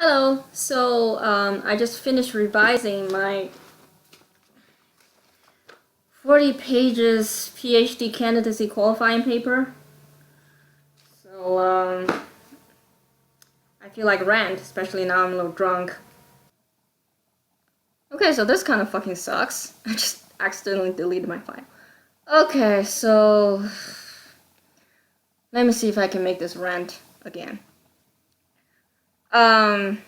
Hello. I just finished revising my 40 pages PhD candidacy qualifying paper. I feel like rant, especially now I'm a little drunk. Okay, so this kind of fucking sucks. I just accidentally deleted my file. Okay, so let me see if I can make this rant again. Um,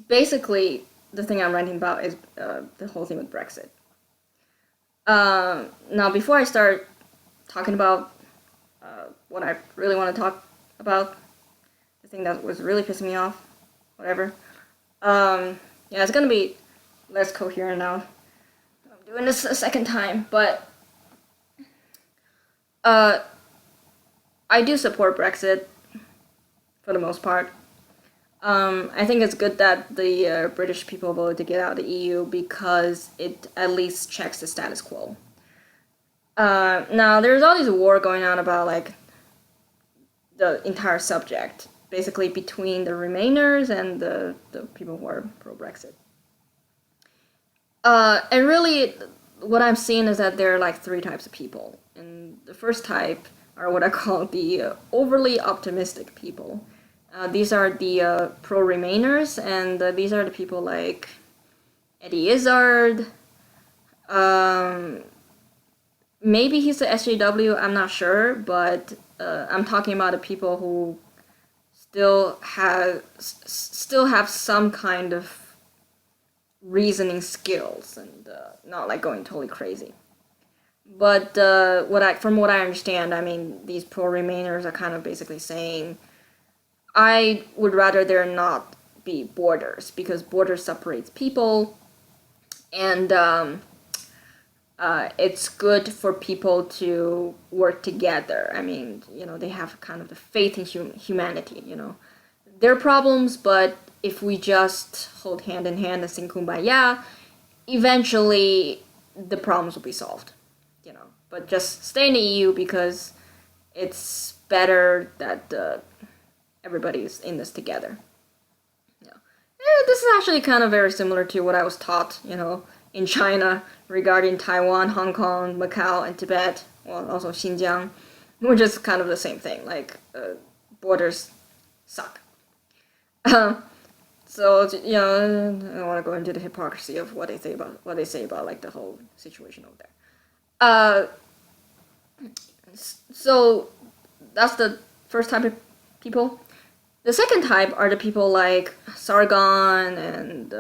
Basically, the thing I'm ranting about is the whole thing with Brexit. Now, before I start talking about what I really want to talk about, the thing that was really pissing me off, whatever. Yeah, it's gonna be less coherent now. I'm doing this a second time, but uh, I do support Brexit for the most part. I think it's good that the British people voted to get out of the EU because it at least checks the status quo. Now, there's all this war going on about like the entire subject, basically between the Remainers and the people who are pro-Brexit. And really, what I'm seeing is that there are like three types of people. And the first type are what I call the overly optimistic people. These are the pro-Remainers, and these are the people like Eddie Izzard. Um, Maybe he's the SJW, I'm not sure, but I'm talking about the people who still have some kind of reasoning skills and not like going totally crazy. But from what I understand, I mean, these pro Remainers are kind of basically saying, I would rather there not be borders because borders separates people, and it's good for people to work together. I mean, they have kind of the faith in humanity. There are problems, but if we just hold hand in hand and sing kumbaya, eventually the problems will be solved. But just stay in the EU because it's better that everybody's in this together. This is actually kind of very similar to what I was taught, in China regarding Taiwan, Hong Kong, Macau, and Tibet, well, also Xinjiang, which is kind of the same thing. Like, borders suck. So I don't want to go into the hypocrisy of what they say about like the whole situation over there. Uh, so that's the first type of people. The second type are the people like Sargon and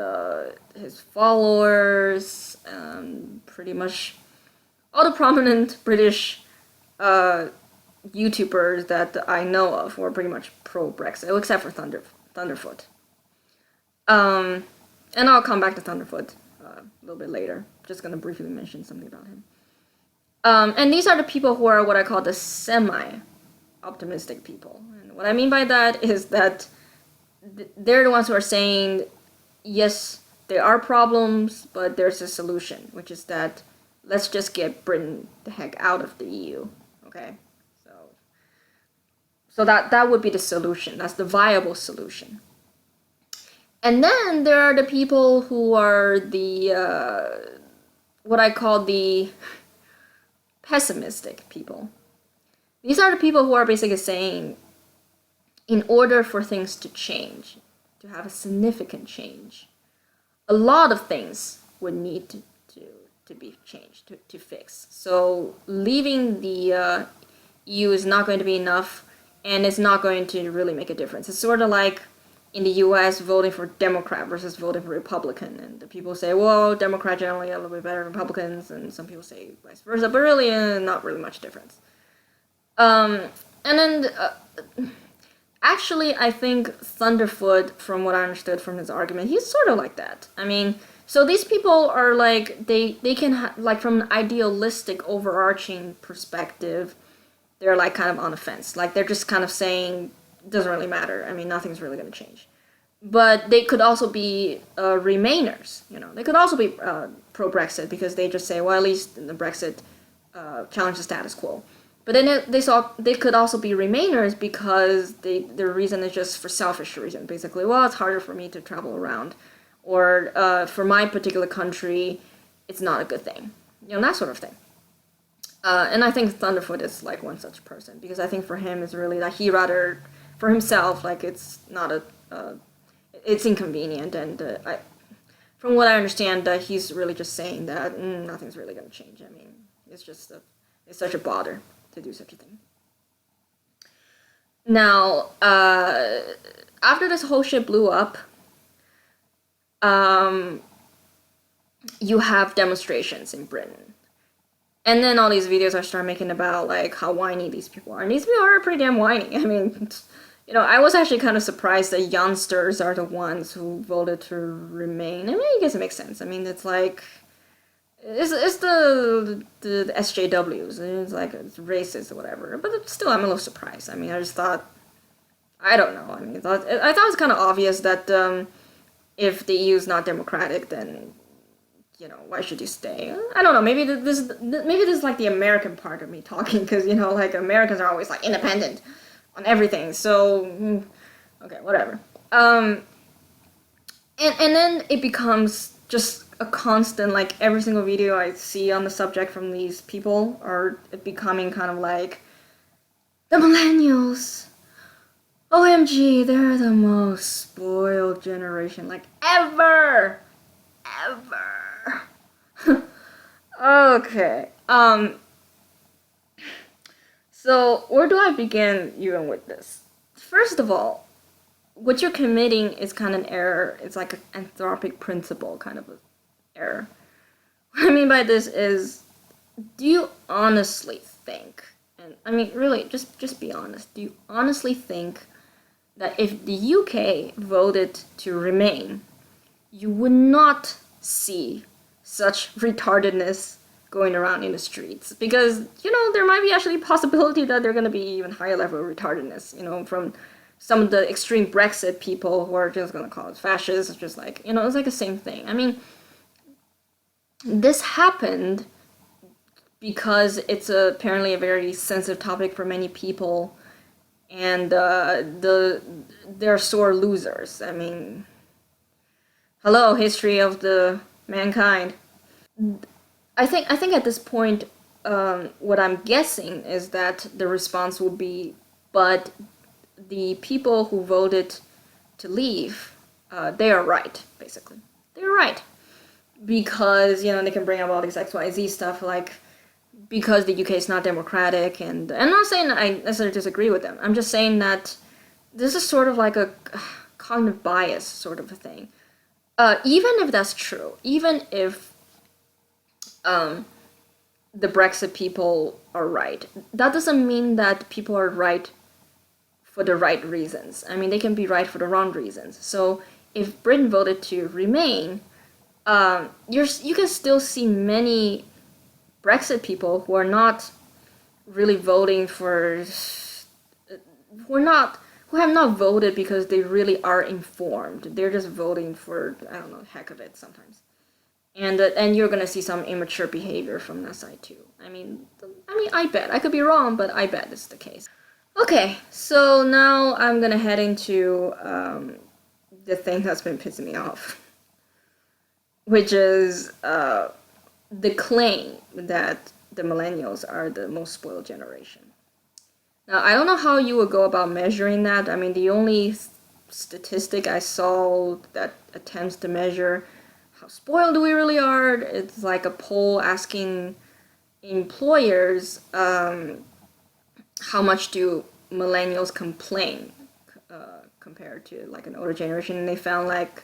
his followers, pretty much all the prominent British YouTubers that I know of were pretty much pro-Brexit, except for Thunderfoot. And I'll come back to Thunderfoot a little bit later. Just gonna briefly mention something about him. And these are the people who are what I call the semi-optimistic people. And what I mean by that is that they're the ones who are saying, yes, there are problems, but there's a solution, which is that let's just get Britain the heck out of the EU. Okay, so that would be the solution. That's the viable solution. And then there are the people who are the what I call the pessimistic people. These are the people who are basically saying, in order for things to change, to have a significant change, a lot of things would need to be changed, to fix. So leaving the EU is not going to be enough, and it's not going to really make a difference. It's sort of like in the US voting for Democrat versus voting for Republican, and the people say, well, Democrat generally a little bit better than Republicans, and some people say vice versa, but really not really much difference. And then actually I think Thunderfoot, from what I understood from his argument, he's sort of like that. I mean, so these people are like, they can like, from an idealistic overarching perspective, they're like kind of on the fence. Like, they're just kind of saying, doesn't really matter. I mean, nothing's really going to change. But they could also be Remainers. They could also be pro-Brexit because they just say, well, at least the Brexit challenge the status quo. But then they could also be Remainers because their reason is just for selfish reason. Basically, well, it's harder for me to travel around, or for my particular country, it's not a good thing. That sort of thing. And I think Thunderfoot is like one such person, because I think for him it's really that he rather, for himself, like it's not it's inconvenient, and from what I understand, he's really just saying that nothing's really going to change. I mean, it's such a bother to do such a thing. Now, after this whole shit blew up, you have demonstrations in Britain. And then all these videos I start making about like how whiny these people are. And these people are pretty damn whiny. I mean, I was actually kind of surprised that youngsters are the ones who voted to remain. I mean, I guess it makes sense. I mean, it's like, it's the SJWs. It's like, it's racist or whatever. But still, I'm a little surprised. I mean, I just thought, I don't know. I mean, I thought it was kind of obvious that if the EU is not democratic, then why should you stay? I don't know. Maybe this is like the American part of me talking, because like Americans are always like independent on everything. So okay, whatever. And then it becomes just a constant, like every single video I see on the subject from these people are becoming kind of like the millennials. OMG, they're the most spoiled generation like ever. Okay. So where do I begin even with this? First of all, what you're committing is kind of an error. It's like an anthropic principle kind of an error. What I mean by this is, do you honestly think, and I mean really, just be honest, do you honestly think that if the UK voted to remain, you would not see such retardedness going around in the streets? Because there might be actually a possibility that they're going to be even higher level of retardedness, from some of the extreme Brexit people who are just going to call it fascists. It's just like, it's like the same thing. I mean, this happened because it's apparently a very sensitive topic for many people, and they're sore losers. I mean, hello, history of the mankind. I think at this point, what I'm guessing is that the response will be, but the people who voted to leave, they are right, basically. They're right. Because, they can bring up all these XYZ stuff, like, because the UK is not democratic, and I'm not saying I necessarily disagree with them. I'm just saying that this is sort of like a cognitive bias sort of a thing. Even if that's true, even if the Brexit people are right, that doesn't mean that people are right for the right reasons. I mean, they can be right for the wrong reasons. So if Britain voted to remain, you can still see many Brexit people who are not really voting for, who have not voted because they really are informed. They're just voting for, I don't know, the heck of it sometimes. And you're gonna see some immature behavior from that side too. I mean, I bet. I could be wrong, but I bet this is the case. Okay, so now I'm gonna head into the thing that's been pissing me off, which is the claim that the millennials are the most spoiled generation. Now, I don't know how you would go about measuring that. I mean, the only statistic I saw that attempts to measure how spoiled we really are, it's like a poll asking employers how much do millennials complain compared to like an older generation, and they found like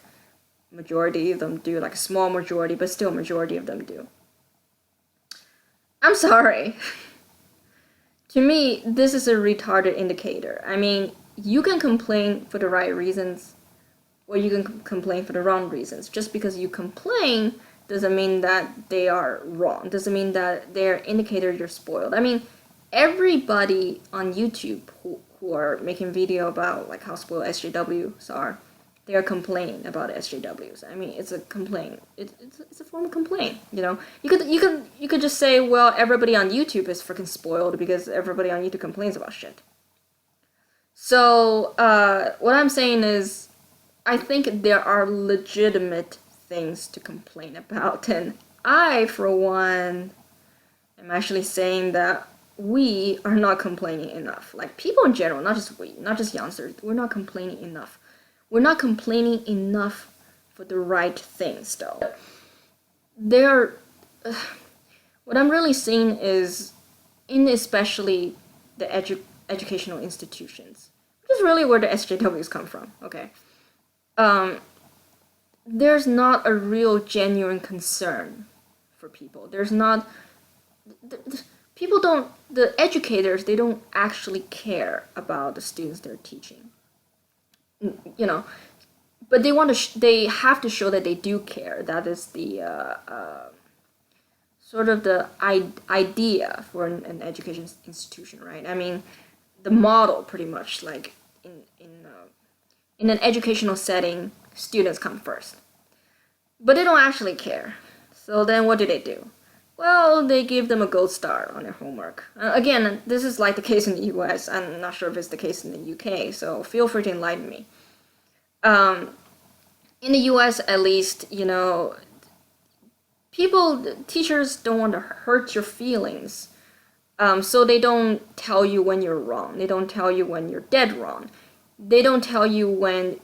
majority of them do, like a small majority, but still a majority of them do. I'm sorry. To me, this is a retarded indicator. I mean, you can complain for the right reasons, or you can complain for the wrong reasons. Just because you complain doesn't mean that they are wrong. Doesn't mean that they're an indicator you're spoiled. I mean, everybody on YouTube who are making video about like how spoiled SJWs are they are complaining about SJWs. I mean, it's a complaint. It's a form of complaint. You know, you could just say, well, everybody on YouTube is freaking spoiled because everybody on YouTube complains about shit. So what I'm saying is, I think there are legitimate things to complain about, and I, for one, am actually saying that we are not complaining enough. Like people in general, not just we, not just youngsters, we're not complaining enough. We're not complaining enough for the right things, though. There, what I'm really seeing is, in especially the educational institutions, which is really where the SJWs come from. Okay, there's not a real genuine concern for people. There's not. People don't. The educators, they don't actually care about the students they're teaching. You know, but they want to. They have to show that they do care. That is the sort of the idea for an education institution, right? I mean, the model pretty much like in an educational setting, students come first, but they don't actually care. So then, what do? Well, they give them a gold star on their homework. Again, this is like the case in the U.S. I'm not sure if it's the case in the U.K. So feel free to enlighten me. In the U.S., at least, you know, teachers don't want to hurt your feelings. So they don't tell you when you're wrong. They don't tell you when you're dead wrong. They don't tell you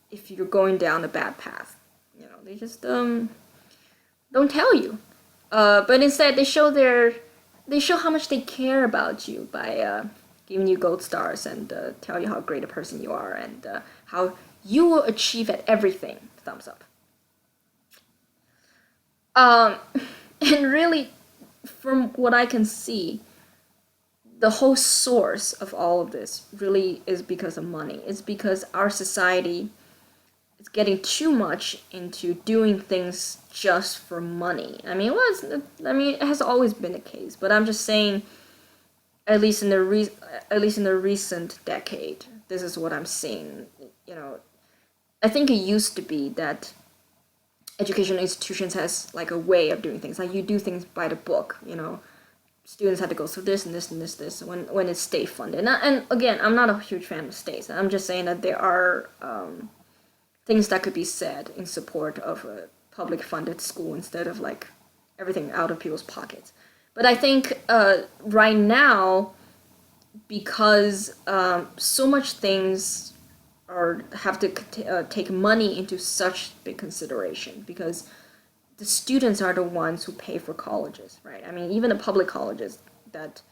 if you're going down a bad path. You know, they just don't tell you. But instead, they show how much they care about you by giving you gold stars and tell you how great a person you are and how you will achieve at everything. Thumbs up. And really, from what I can see, the whole source of all of this really is because of money. It's because our society is getting too much into doing things just for money. I mean, it has always been the case, but I'm just saying, at least in the recent decade, this is what I'm seeing. You know, I think it used to be that educational institutions has like a way of doing things. Like you do things by the book, you know. Students had to go through this and this and this when it's state funded. And again, I'm not a huge fan of states. I'm just saying that there are things that could be said in support of a public funded school instead of like everything out of people's pockets. But I think right now, because so much things have to take money into such big consideration, because the students are the ones who pay for colleges, right? I mean, even the public colleges that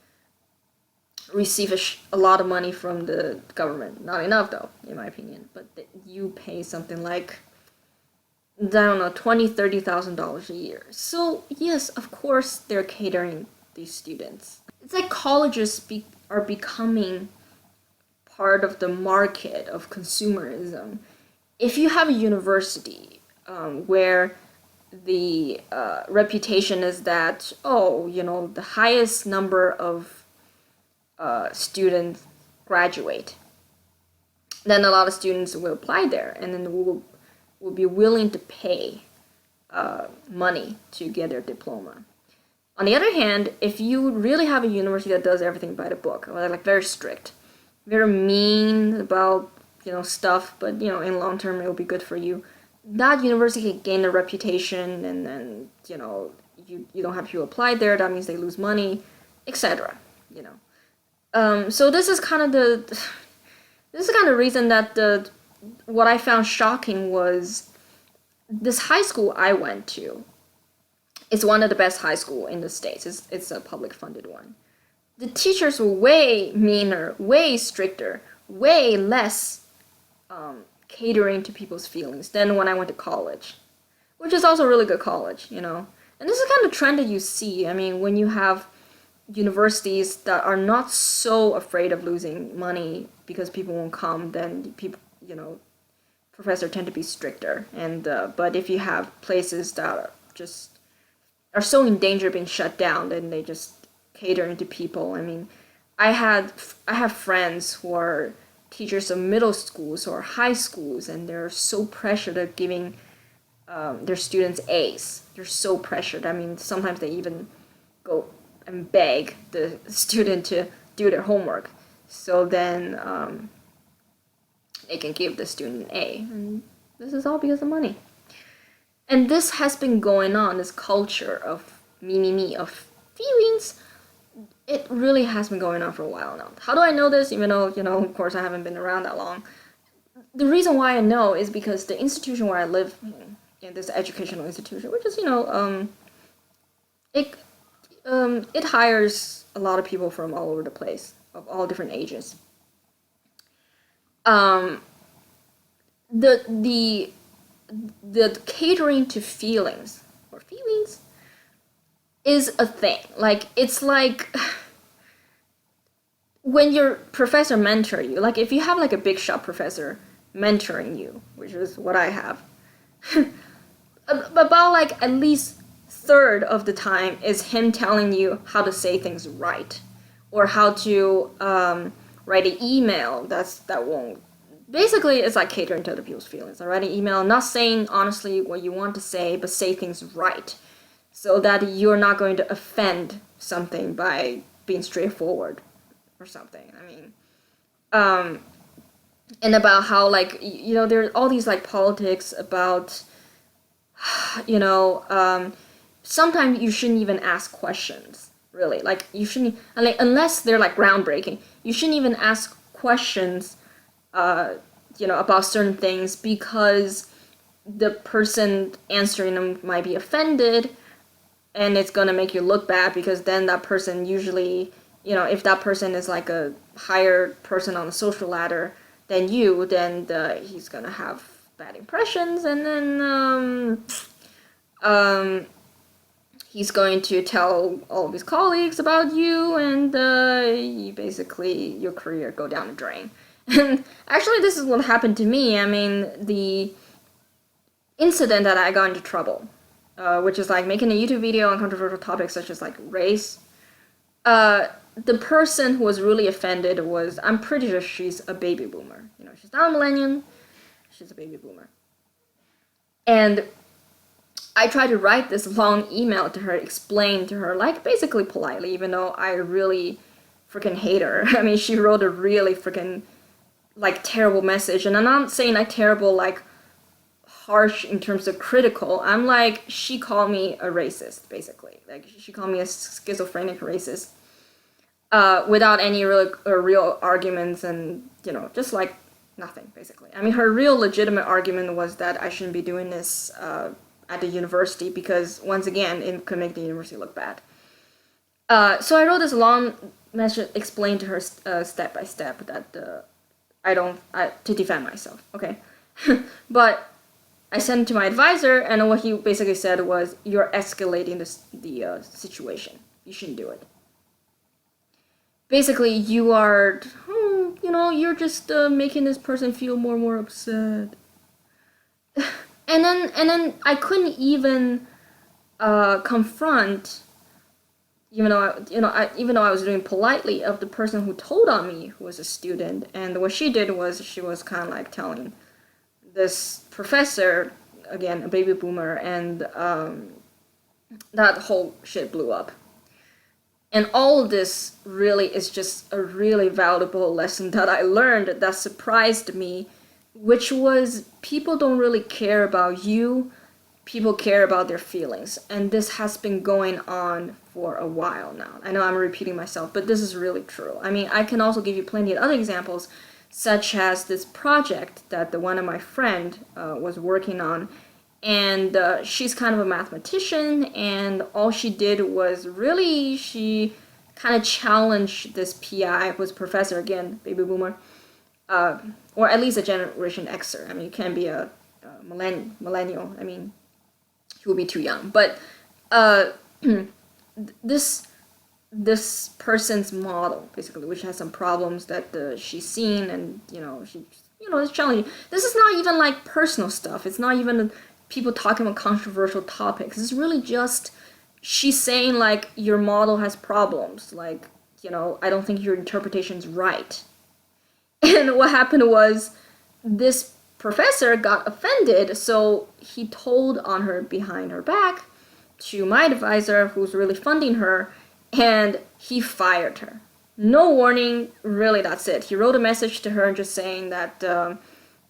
receive a lot of money from the government, not enough though, in my opinion, but you pay something like, I don't know, $20,000-$30,000 a year. So yes, of course they're catering these students. It's like colleges are becoming part of the market of consumerism. If you have a university where the reputation is that, oh, you know, the highest number of students graduate, then a lot of students will apply there, and then will be willing to pay money to get their diploma. On the other hand, if you really have a university that does everything by the book, or like very strict, very mean about, you know, stuff, but, you know, in long term it will be good for you, that university can gain a reputation, and then, you know, you don't have people apply there, that means they lose money, etc. You know. So this is kind of the reason that what I found shocking was this high school I went to. It's one of the best high school in the States. It's a public funded one. The teachers were way meaner, way stricter, way less catering to people's feelings than when I went to college, which is also a really good college, you know. And this is kind of the trend that you see. I mean, when you have universities that are not so afraid of losing money because people won't come, then people, you know, professors tend to be stricter. And but if you have places that are so in danger of being shut down, then they just cater into people. I mean, I have friends who are teachers of middle schools or high schools, and they're so pressured at giving their students A's. They're so pressured. I mean, sometimes they even go and beg the student to do their homework, so then they can give the student an A. And this is all because of money. And this has been going on, this culture of me, of feelings. It really has been going on for a while now. How do I know this? Even though, of course, I haven't been around that long. The reason why I know is because the institution where I live in this educational institution, which is, it hires a lot of people from all over the place, of all different ages. The catering to feelings is a thing. Like, it's like when your professor mentor you, like if you have like a big shot professor mentoring you, which is what I have, about like at least third of the time is him telling you how to say things right, or how to write an email that won't. Basically, it's like catering to other people's feelings. I write an email, not saying honestly what you want to say, but say things right, so that you're not going to offend something by being straightforward or something. I mean, and about how, like, there's all these like politics about, sometimes you shouldn't even ask questions, really. Like, you shouldn't, like, unless they're like groundbreaking, you shouldn't even ask questions, about certain things, because the person answering them might be offended, and it's gonna make you look bad, because then that person usually, if that person is like a higher person on the social ladder than you, then he's gonna have bad impressions, and then he's going to tell all of his colleagues about you, and you basically, your career go down the drain. And actually, this is what happened to me. I mean, the incident that I got into trouble, which is like making a YouTube video on controversial topics such as like race. The person who was really offended was, I'm pretty sure she's a baby boomer. She's not a millennial, she's a baby boomer. And I tried to write this long email to her, explain to her, like, basically politely, even though I really freaking hate her. I mean, she wrote a really freaking, like, terrible message. And I'm not saying, like, terrible, like, harsh in terms of critical. I'm like, she called me a racist, basically. Like, she called me a schizophrenic racist, without any real arguments, and, just like nothing, basically. I mean, her real legitimate argument was that I shouldn't be doing this at the university, because, once again, it could make the university look bad. So I wrote this long message, explained to her step by step that to defend myself, okay? But I sent it to my advisor, and what he basically said was, you're escalating the situation. You shouldn't do it. Basically, you are, you're just making this person feel more and more upset. And then I couldn't even confront, even though I was doing politely, of the person who told on me, who was a student. And what she did was, she was kind of like telling this professor, again, a baby boomer, and that whole shit blew up. And all of this really is just a really valuable lesson that I learned that surprised me, which was, people don't really care about you, people care about their feelings. And this has been going on for a while now. I know I'm repeating myself, but this is really true. I mean, I can also give you plenty of other examples, such as this project that one of my friend was working on. And she's kind of a mathematician, and all she did was really, she kind of challenged this PI, who was a professor, again, baby boomer, or at least a Generation Xer. I mean, you can't be a millennial. I mean, he would be too young. But this person's model, basically, which has some problems that she's seen, and it's challenging. This is not even like personal stuff. It's not even people talking about controversial topics. It's really just, she's saying, like, your model has problems. Like, I don't think your interpretation's right. And what happened was this professor got offended, so he told on her behind her back to my advisor, who's really funding her, and he fired her. No warning, really, that's it. He wrote a message to her just saying that,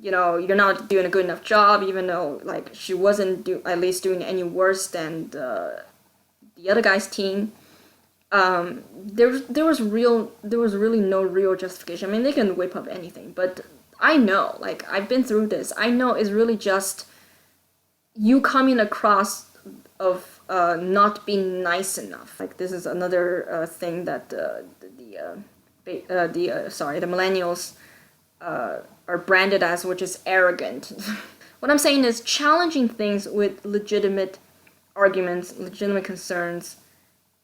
you're not doing a good enough job, even though, like, she wasn't at least doing any worse than the other guy's team. There was really no real justification. I mean, they can whip up anything, but I know, like, I've been through this. I know it's really just you coming across of not being nice enough. Like, this is another thing that the millennials are branded as, which is arrogant. What I'm saying is challenging things with legitimate arguments, legitimate concerns,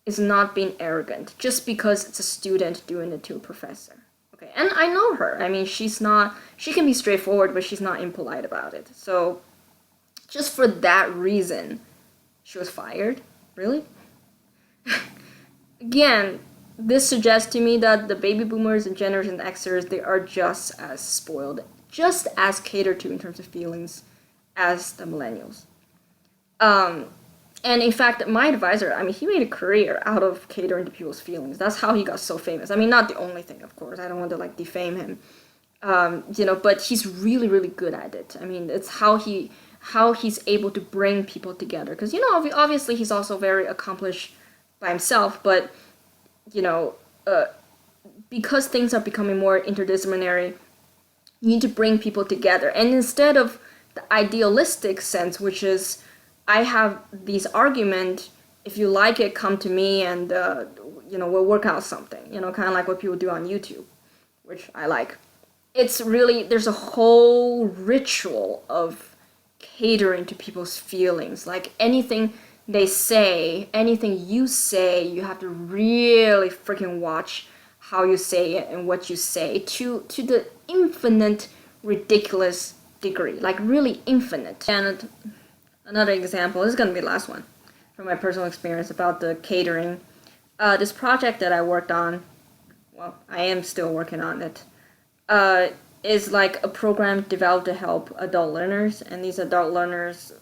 is not being arrogant just because it's a student doing it to a professor. Okay, and I know her. I mean, she can be straightforward, but she's not impolite about it. So, just for that reason, she was fired? Really? Again, this suggests to me that the baby boomers and Generation Xers, they are just as spoiled, just as catered to in terms of feelings as the millennials. And in fact, my advisor, I mean, he made a career out of catering to people's feelings. That's how he got so famous. I mean, not the only thing, of course. I don't want to, like, defame him. But he's really, really good at it. I mean, it's how he's able to bring people together. Because, obviously he's also very accomplished by himself, but, because things are becoming more interdisciplinary, you need to bring people together. And instead of the idealistic sense, which is, I have these arguments, if you like it, come to me and, we'll work out something, kind of like what people do on YouTube, which I like. It's really, there's a whole ritual of catering to people's feelings. Like, anything they say, anything you say, you have to really freaking watch how you say it and what you say to the infinite ridiculous degree, like really infinite. And another example, this is going to be the last one from my personal experience about the catering. This project that I worked on, well, I am still working on it, is like a program developed to help adult learners, and these adult learners,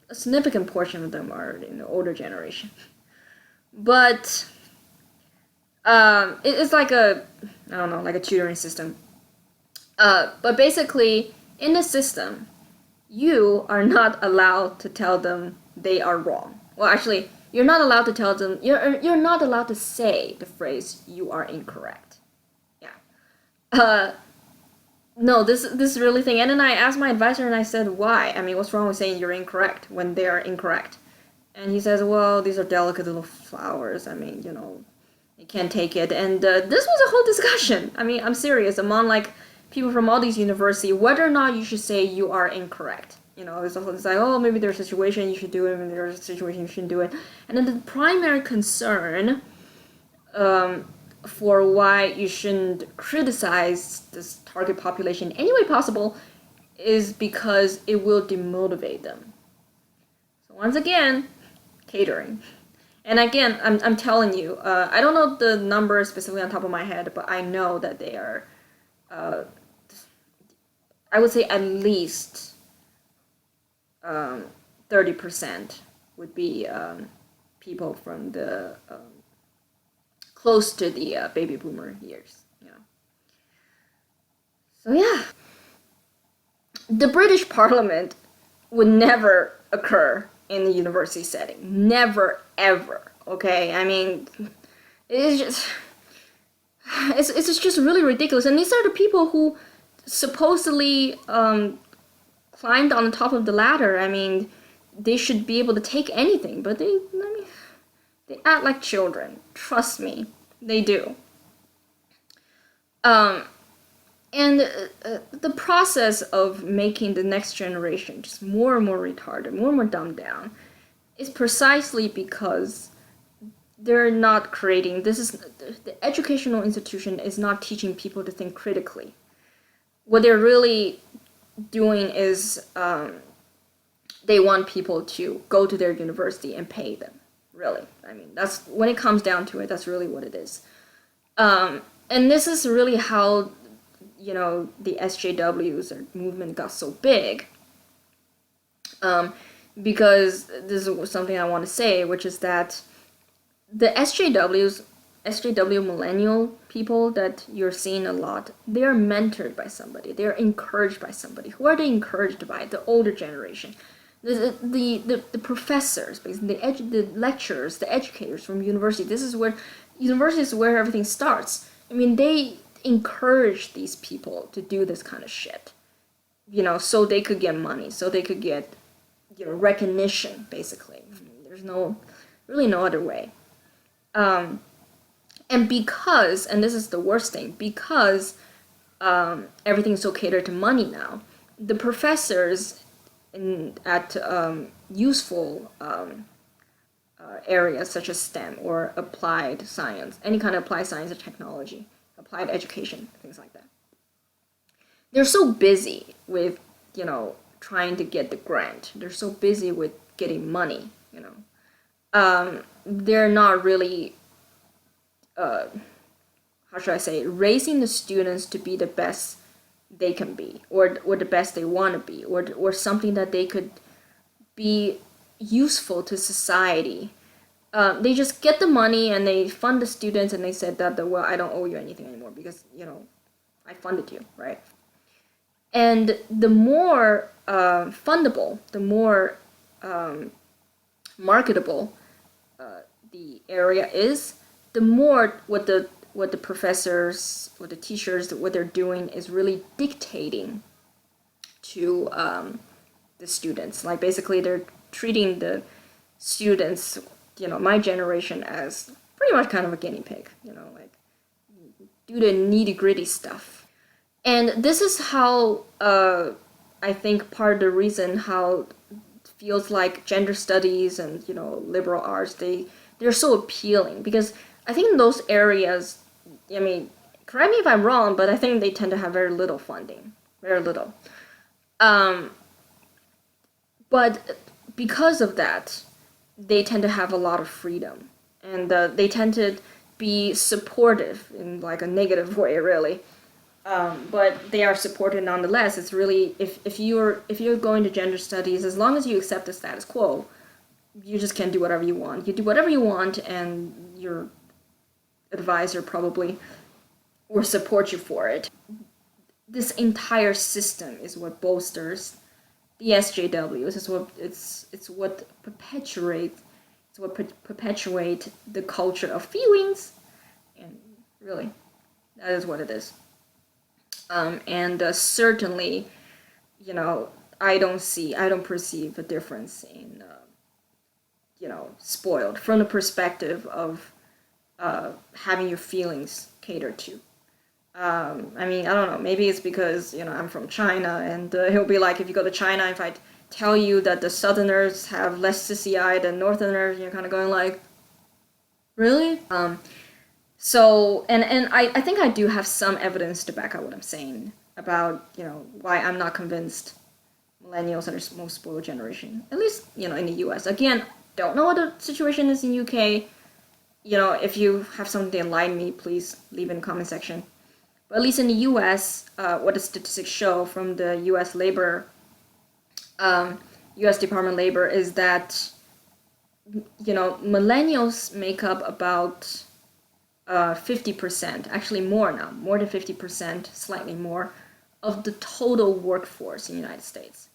a significant portion of them are in the older generation. But it's like like a tutoring system. But basically, in the system, you are not allowed to tell them they are wrong. Well, actually, you're not allowed to tell them, you're not allowed to say the phrase, you are incorrect. Yeah. No, this is really thing. And then I asked my advisor and I said, why? I mean, what's wrong with saying you're incorrect when they are incorrect? And he says, well, these are delicate little flowers. I mean, you can't take it. And this was a whole discussion. I mean, I'm serious. Among, like, people from all these universities, whether or not you should say you are incorrect. It's like, oh, maybe there's a situation you should do it, maybe there's a situation you shouldn't do it. And then the primary concern for why you shouldn't criticize this target population any way possible is because it will demotivate them. So once again, catering. And again, I'm telling you, I don't know the number specifically on top of my head, but I know that they are, I would say at least 30% would be people from the close to the baby boomer years. So yeah, the British Parliament would never occur in the university setting. Never, ever. Okay, I mean, it's just really ridiculous. And these are the people who supposedly climbed on the top of the ladder. I mean, they should be able to take anything, but they act like children. Trust me, they do. And the process of making the next generation just more and more retarded, more and more dumbed down, is precisely because they're not creating, the educational institution is not teaching people to think critically. What they're really doing is they want people to go to their university and pay them, really. I mean, that's, when it comes down to it, that's really what it is. And this is really how the SJWs or movement got so big, because this is something I want to say, which is that the SJW millennial people that you're seeing a lot, they are mentored by somebody. They are encouraged by somebody. Who are they encouraged by? The older generation. The professors, basically, the lecturers, the educators from university. University is where everything starts. I mean, they encourage these people to do this kind of shit, so they could get money, so they could get, recognition, basically. There's really no other way. And this is the worst thing, because everything's so catered to money now, the professors at useful areas such as STEM or applied science, any kind of applied science or technology, applied education, things like that, they're so busy with, trying to get the grant. They're so busy with getting money, they're not really, how should I say, raising the students to be the best they can be, or the best they want to be, or something that they could be useful to society. They just get the money and they fund the students, and they said that, well, I don't owe you anything anymore because, I funded you, right? And the more fundable, the more marketable the area is, the more what the professors, what the teachers, what they're doing is really dictating to the students. Like, basically, they're treating the students, my generation, as pretty much kind of a guinea pig, like, do the nitty-gritty stuff. And this is how, I think, part of the reason how it feels like gender studies and, liberal arts, they're so appealing, because I think in those areas, I mean, correct me if I'm wrong, but I think they tend to have very little funding, very little. But because of that, they tend to have a lot of freedom, and they tend to be supportive in like a negative way, really. But they are supported nonetheless. It's really, if you're going to gender studies, as long as you accept the status quo, you just can do whatever you want. You do whatever you want, and your advisor probably will support you for it. This entire system is what bolsters the SJWs. It's what perpetuate the culture of feelings, and really, that is what it is. And certainly, I don't perceive a difference in, spoiled from the perspective of having your feelings catered to. I mean, I don't know, maybe it's because, I'm from China, and it'll be like, if you go to China, if I tell you that the Southerners have less CCI than Northerners, you're kind of going like, really? So, and I think I do have some evidence to back up what I'm saying about, why I'm not convinced millennials are the most spoiled generation, at least, in the US. Again, don't know what the situation is in UK. If you have something to enlighten me, please leave in the comment section. But at least in the US, what the statistics show from the US US Department of Labor is that, millennials make up about 50%, actually more now, more than 50%, slightly more, of the total workforce in the United States.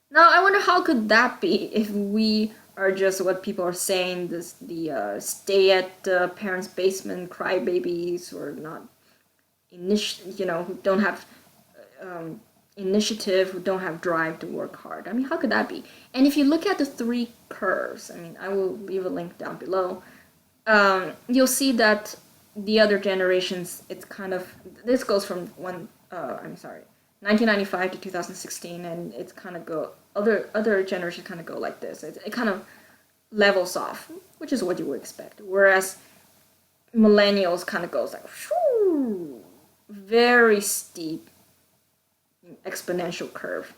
Now, I wonder how could that be if we are just what people are saying, the stay at the parents' basement crybabies, or not, who don't have initiative, who don't have drive to work hard. I mean, how could that be? And if you look at the three curves, I mean, I will leave a link down below, you'll see that the other generations, it's kind of, this goes from 1995 to 2016, and it's kind of other generations kind of go like this. It kind of levels off, which is what you would expect. Whereas millennials kind of goes like, whoo, very steep exponential curve,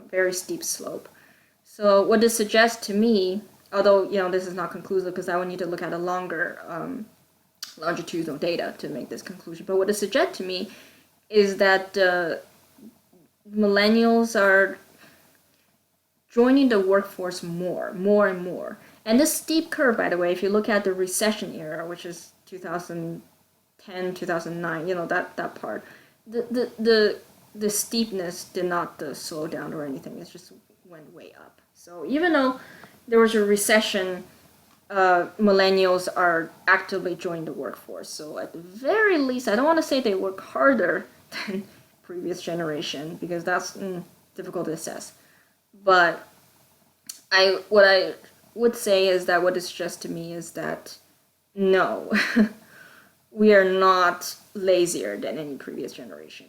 very steep slope. So what this suggests to me, although, this is not conclusive because I would need to look at a longer longitudinal data to make this conclusion, but what it suggests to me is that millennials are joining the workforce more and more. And this steep curve, by the way, if you look at the recession era, which is 2010, 2009, that part, the steepness did not slow down or anything. It just went way up. So even though there was a recession, millennials are actively joining the workforce. So at the very least, I don't want to say they work harder than previous generation because that's difficult to assess. But what I would say is that what it suggests to me is that no, we are not lazier than any previous generation.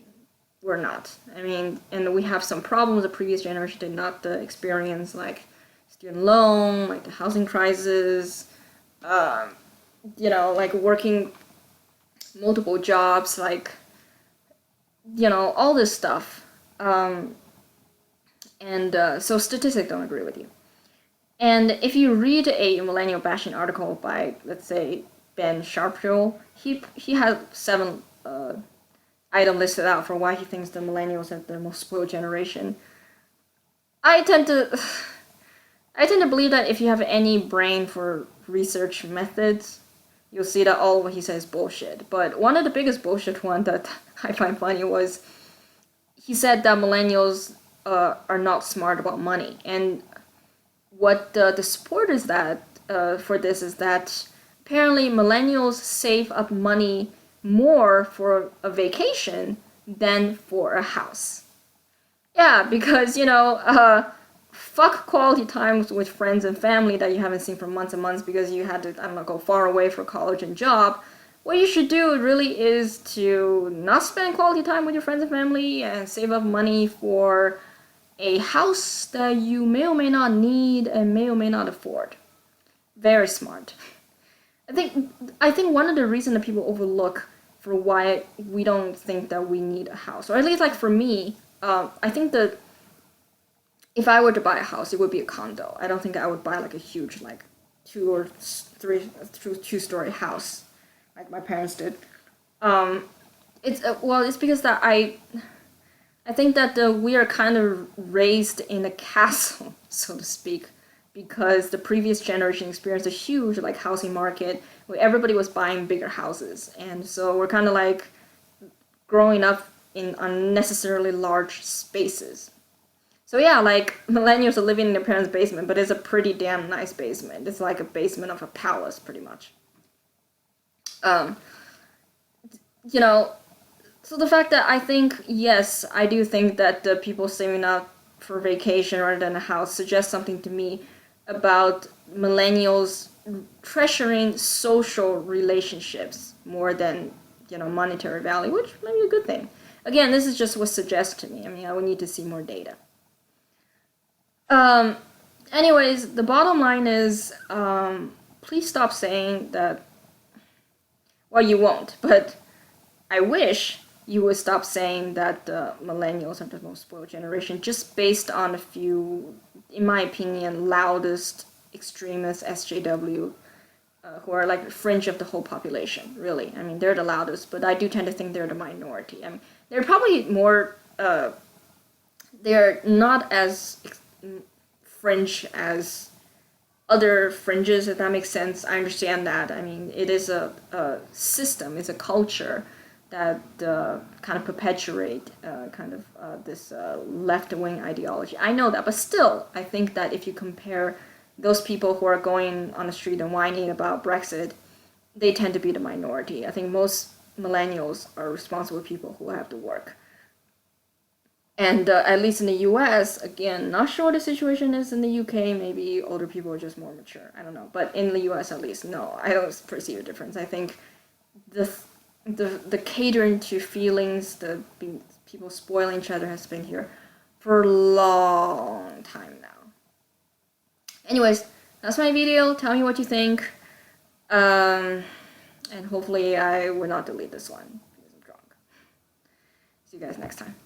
We're not. I mean, and we have some problems the previous generation did not experience, like student loan, like the housing crisis, like working multiple jobs, like, all this stuff. So statistics don't agree with you. And if you read a millennial bashing article by, let's say, Ben Sharpshaw, he has 7 items listed out for why he thinks the millennials are the most spoiled generation. I tend to believe that if you have any brain for research methods, you'll see that all of what he says is bullshit. But one of the biggest bullshit one that I find funny was he said that millennials are not smart about money. And what the support is that for this is that apparently millennials save up money more for a vacation than for a house. Yeah, because fuck quality times with friends and family that you haven't seen for months and months because you had to, I don't know, go far away for college and job. What you should do really is to not spend quality time with your friends and family and save up money for a house that you may or may not need and may or may not afford. Very smart. I think one of the reasons that people overlook for why we don't think that we need a house, or at least like for me, I think that if I were to buy a house, it would be a condo. I don't think I would buy like a huge like 2 or 3 2-story house like my parents did. It's because that I think that we are kind of raised in a castle, so to speak, because the previous generation experienced a huge like housing market where everybody was buying bigger houses, and so we're kind of like growing up in unnecessarily large spaces. So yeah, like millennials are living in their parents' basement, but it's a pretty damn nice basement. It's like a basement of a palace, pretty much. You know, so the fact that I think, yes, I do think that the people saving up for vacation rather than a house suggests something to me about millennials treasuring social relationships more than, monetary value, which may be a good thing. Again, this is just what suggests to me. I mean, I would need to see more data. Anyways, the bottom line is, please stop saying that, well, you won't, but I wish you would stop saying that the millennials are the most spoiled generation just based on a few, in my opinion, loudest extremist SJW who are like the fringe of the whole population, really. I mean, they're the loudest, but I do tend to think they're the minority. I mean, they're probably more, they're not as fringe as other fringes, if that makes sense. I understand that. I mean, it is a system, it's a culture that kind of perpetuate this left-wing ideology. I know that, but still, I think that if you compare those people who are going on the street and whining about Brexit, they tend to be the minority. I think most millennials are responsible people who have to work. And at least in the US, again, not sure what the situation is in the UK, maybe older people are just more mature, I don't know. But in the US at least, no, I don't perceive a difference. I think the catering to feelings, the people spoiling each other has been here for a long time now. Anyways, that's my video. Tell me what you think. And hopefully I will not delete this one because I'm drunk. See you guys next time.